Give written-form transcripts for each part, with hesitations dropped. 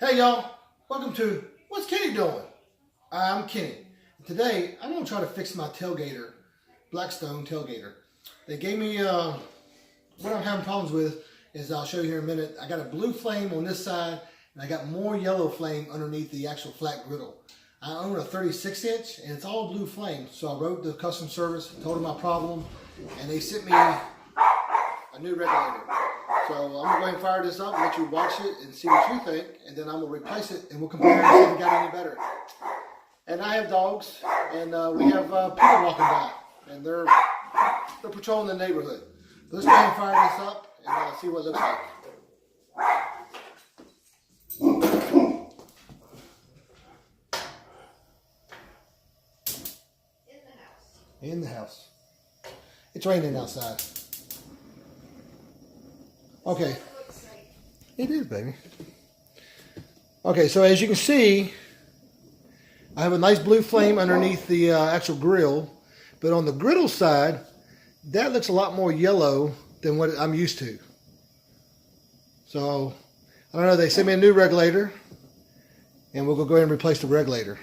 Hey y'all, welcome to What's Kenny Doing? I'm Kenny. Today I'm going to try to fix my tailgator, Blackstone Tailgator. They gave me, what I'm having problems with is, I'll show you here in a minute, I got a blue flame on this side and I got more yellow flame underneath the actual flat griddle. I own a 36 inch and it's all blue flame, so I wrote the customer service, told them my problem, and they sent me a new regulator. So I'm going to go ahead and fire this up and let you watch it and see what you think, and then I'm going to replace it and we'll compare and see if it got any better. And I have dogs, and we have people walking by, and they're patrolling the neighborhood. So let's go ahead and fire this up and see what it looks like. In the house. It's raining outside. Okay. It is, baby. Okay, so as you can see, I have a nice blue flame underneath the actual grill, but on the griddle side, that looks a lot more yellow than what I'm used to. So, I don't know, they sent me a new regulator, and we'll go ahead and replace the regulator.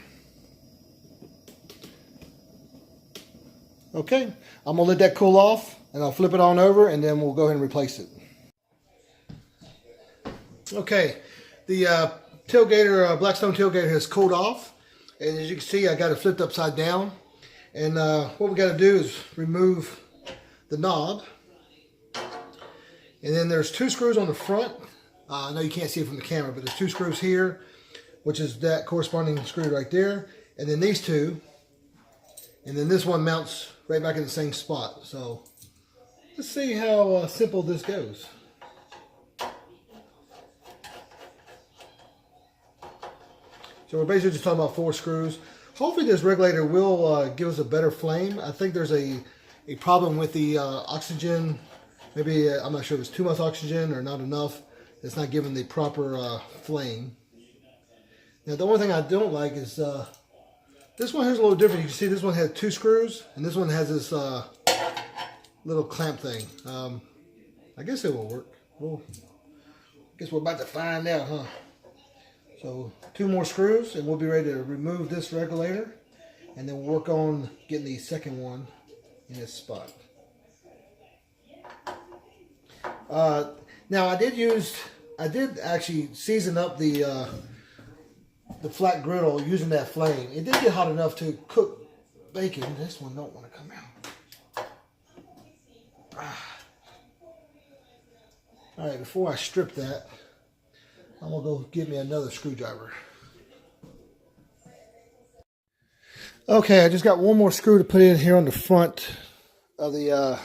Okay, I'm going to let that cool off, and I'll flip it on over, and then we'll go ahead and replace it. Okay, the tailgator, Blackstone Tailgator has cooled off, and as you can see, I got it flipped upside down. And what we got to do is remove the knob, and then there's two screws on the front. I know you can't see it from the camera, but there's two screws here, which is that corresponding screw right there, and then these two, and then this one mounts right back in the same spot. So let's see how simple this goes. So we're basically just talking about 4 screws. Hopefully this regulator will give us a better flame. I think there's a problem with the oxygen. Maybe, I'm not sure if it's too much oxygen or not enough. It's not giving the proper flame. Now the only thing I don't like is this one here's a little different. You can see this one has 2 screws, and this one has this little clamp thing. I guess it will work. Well, I guess we're about to find out, huh? So 2 more screws and we'll be ready to remove this regulator, and then we'll work on getting the second one in its spot. Now I did actually season up the flat griddle using that flame. It did get hot enough to cook bacon. This one don't want to come out. Alright, before I strip that, I'm going to go get me another screwdriver. Okay, I just got one more screw to put in here on the front of the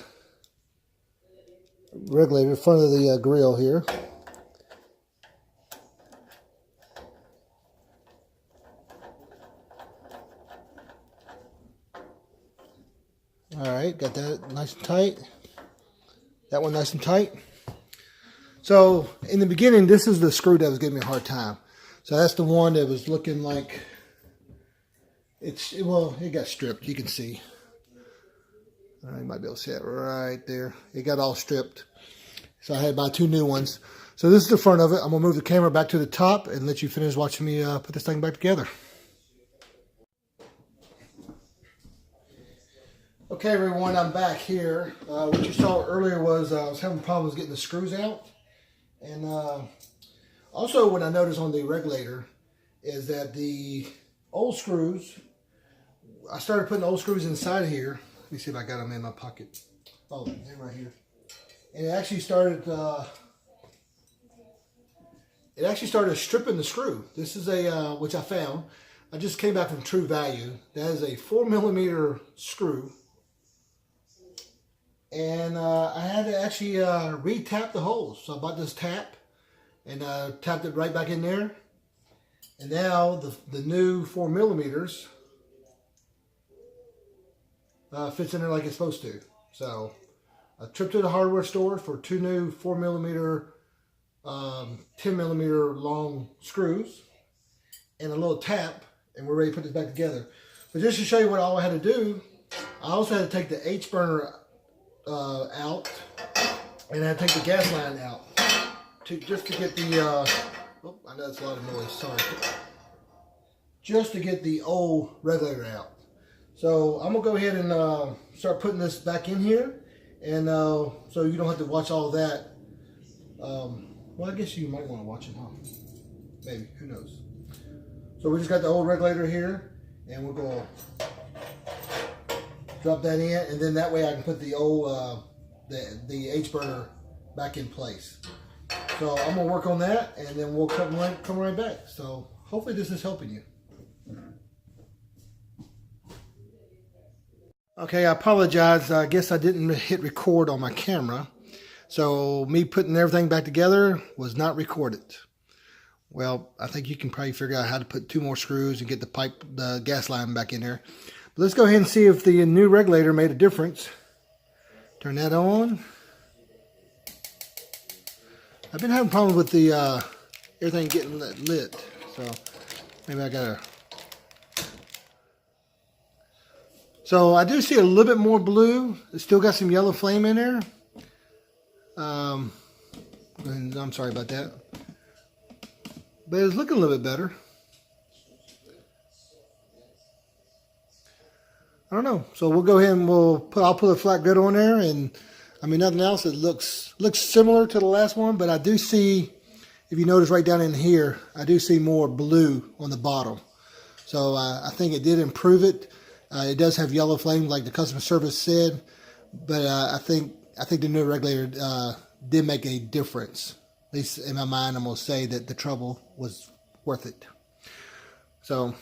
regulator, front of the grill here. Alright, got that nice and tight. That one nice and tight. So, in the beginning, this is the screw that was giving me a hard time. So that's the one that was looking like, well, it got stripped, you can see. You might be able to see it right there. It got all stripped. So I had to buy 2 new ones. So this is the front of it. I'm going to move the camera back to the top and let you finish watching me put this thing back together. Okay, everyone, I'm back here. What you saw earlier was I was having problems getting the screws out. And also what I noticed on the regulator is that the old screws, I started putting old screws inside of here. Let me see if I got them in my pocket. Oh, they're right here. And it actually started stripping the screw. This is a, which I found. I just came back from True Value. That is a 4mm screw. And I had to actually re-tap the holes. So I bought this tap and tapped it right back in there. And now the new 4mm fits in there like it's supposed to. So a trip to the hardware store for 2 new 4mm, 10mm long screws and a little tap, and we're ready to put this back together. But just to show you what all I had to do, I also had to take the H burner out, and I had to take the gas line out just to get the Oh, I know it's a lot of noise, sorry. Just to get the old regulator out. So I'm gonna go ahead and start putting this back in here, and so you don't have to watch all of that. Well, I guess you might want to watch it, huh? Maybe, who knows? So we just got the old regulator here, and we're gonna drop that in, and then that way I can put the old the H burner back in place. So I'm gonna work on that, and then we'll come right back. So hopefully this is helping you. Okay, I apologize. I guess I didn't hit record on my camera. So me putting everything back together was not recorded. Well, I think you can probably figure out how to put 2 more screws and get the gas line back in there. But let's go ahead and see if the new regulator made a difference. Turn that on. I've been having problems with the everything getting lit. So maybe I gotta. So I do see a little bit more blue. It's still got some yellow flame in there. And I'm sorry about that. But it's looking a little bit better. I don't know. So we'll go ahead and I'll put a flat griddle on there, and I mean nothing else. It looks similar to the last one, but I do see, if you notice right down in here, I do see more blue on the bottom. So I think it did improve it. It does have yellow flame, like the customer service said, but I think the new regulator did make a difference. At least in my mind, I'm gonna say that the trouble was worth it. So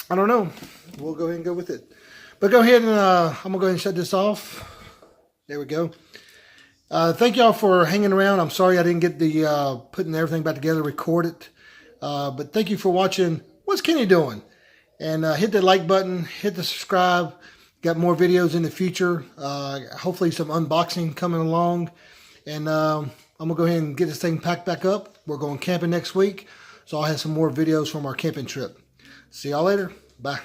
I don't know. We'll go ahead and go with it. But go ahead and I'm gonna go ahead and shut this off. There we go. Thank y'all for hanging around. I'm sorry I didn't get the putting everything back together, record it. But thank you for watching. What's Kenny doing? And hit the like button, hit the subscribe. Got more videos in the future. Hopefully some unboxing coming along. And I'm going to go ahead and get this thing packed back up. We're going camping next week. So I'll have some more videos from our camping trip. See y'all later. Bye.